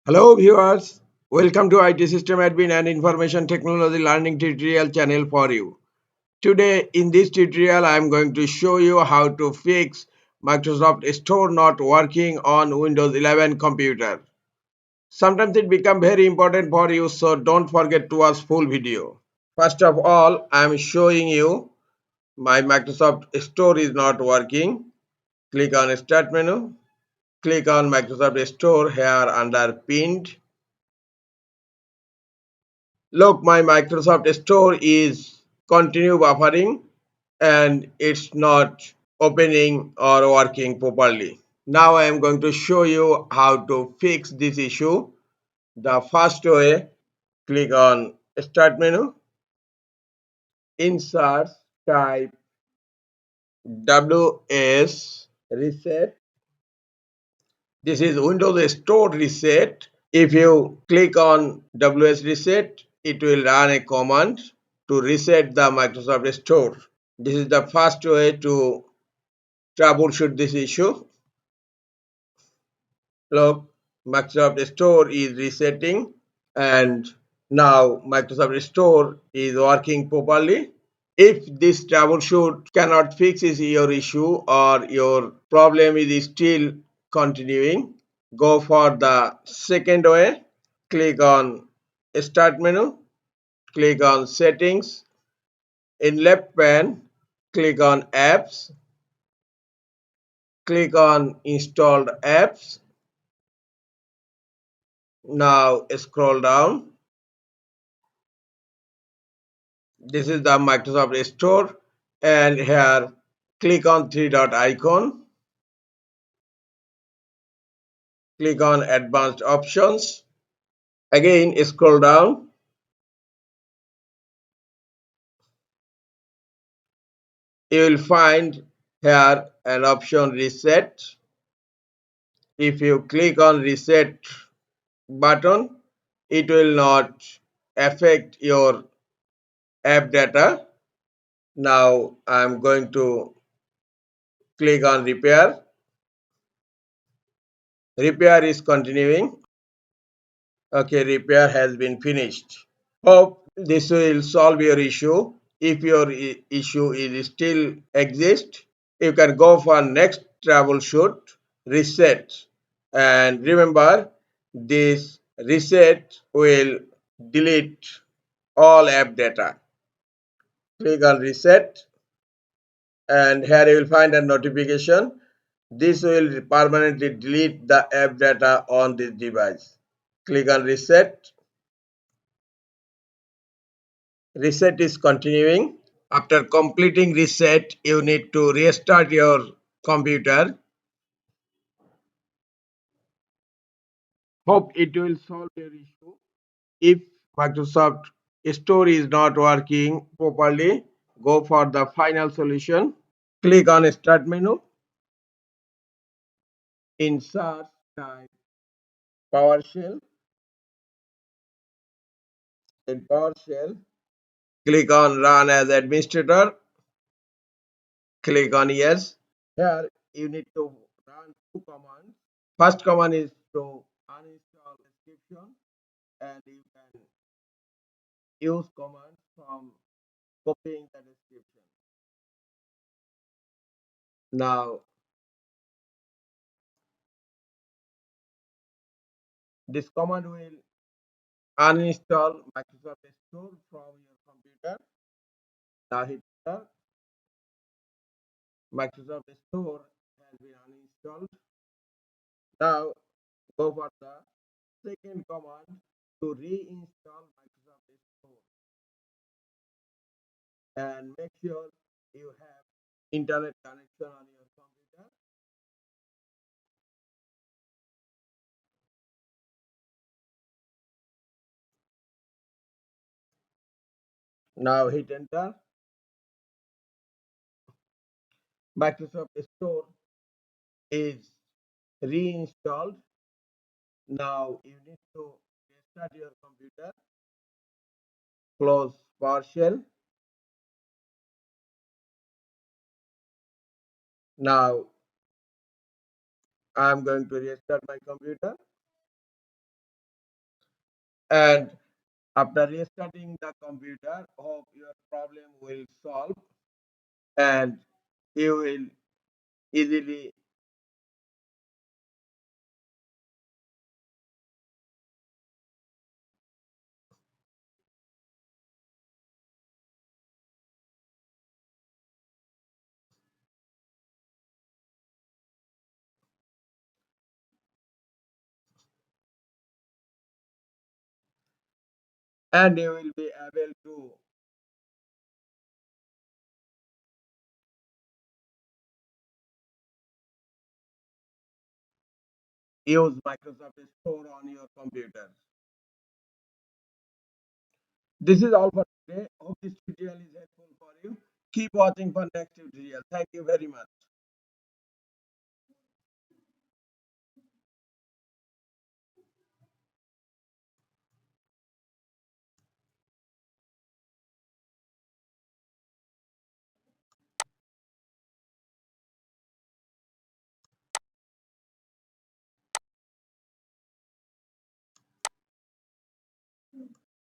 Hello viewers, welcome to IT System Admin and Information Technology Learning tutorial channel for you. Today in this tutorial I am going to show you how to fix Microsoft Store not working on Windows 11 computer. Sometimes it becomes very important for you, so don't forget to watch full video. First of all, I am showing you my Microsoft Store is not working. Click on Start menu. Click on Microsoft Store here under Pinned. Look, my Microsoft Store is continue buffering and it's not opening or working properly. Now I am going to show you how to fix this issue. The first way, click on Start menu, insert, type WS reset. This is Windows Store reset. If you click on WS reset, it will run a command to reset the Microsoft Store. This is the first way to troubleshoot this issue. Look, Microsoft Store is resetting and now Microsoft Store is working properly. If this troubleshoot cannot fix your issue or your problem is still continuing, go for the second way. Click on Start menu, click on Settings. In left pane, click on Apps, click on Installed Apps. Now scroll down. This is the Microsoft Store, and here click on three dot icon. Click on Advanced Options. Again scroll down. You will find here an option Reset. If you click on Reset button, it will not affect your app data. Now I am going to click on Repair. Repair is continuing. Okay, repair has been finished. Hope this will solve your issue. If your issue is still exist, you can go for next troubleshoot, reset. And remember, this reset will delete all app data. Click on reset and here you will find a notification. This will permanently delete the app data on this device. Click on reset. Reset is continuing. After completing reset, you need to restart your computer. Hope it will solve your issue. If Microsoft Store is not working properly, go for the final solution. Click on Start menu. Insert, type PowerShell. In PowerShell, click on Run as Administrator. Click on Yes. Here you need to run two commands. First command is to uninstall description and you can use commands from copying the description. Now this command will uninstall Microsoft Store from your computer. Now hit enter. Microsoft Store has been uninstalled. Now go for the second command to reinstall Microsoft Store and make sure you have internet connection on your computer. Now hit enter. Microsoft Store is reinstalled. Now you need to restart your computer. Close PowerShell. Now I am going to restart my computer. And after restarting the computer, hope your problem will solve and you will easily and you will be able to use Microsoft Store on your computer. This is all for today. Hope this tutorial is helpful for you. Keep watching for next tutorial. Thank you very much.